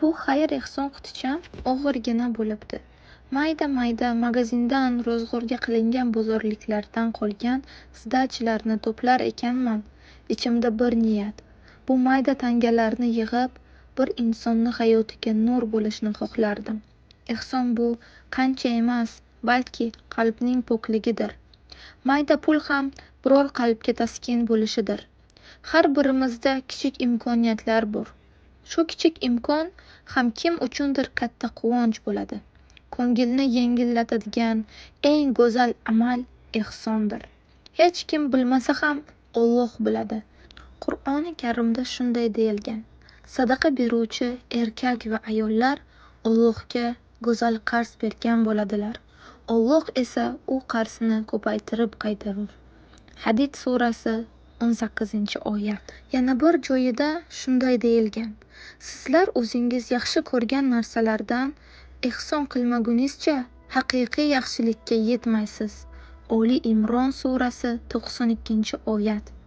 Bu xayr-ehson quticham og'irgina bo'libdi. Mayda-mayda magazindan ro'zg'orga qilingan bozorliklardan qolgan sdachalarni to'plar ekanman. Ichimda bir niyat. Bu mayda tangalarni yig'ib, bir insonni hayotiga nur bo'lishini xohlardim. Ehson bu qancha emas, balki qalbning pokligidir. Mayda pul ham biror qalbga taskin bo'lishidir. Har birimizda kichik imkoniyatlar bor. Shu kichik imkon ham kim uchundir katta quvonch bo'ladi. Ko'ngilni yengillatadigan eng go'zal amal ehsondir. Hech kim bilmasa ham Alloh biladi. Qur'oni Karimda shunday deyilgan: sadaqa beruvchi erkak va ayollar Allohga go'zal qarz bergan bo'ladilar. Alloh esa u qarzni ko'paytirib qaytarur. Hadid surasi 18-oyat. Yana bir joyida shunday deyilgan: sizlar o'zingiz yaxshi ko'rgan narsalardan ehson qilmagunizcha haqiqiy yaxshilikka yetmaysiz. Oli Imron surasi 92-oyat.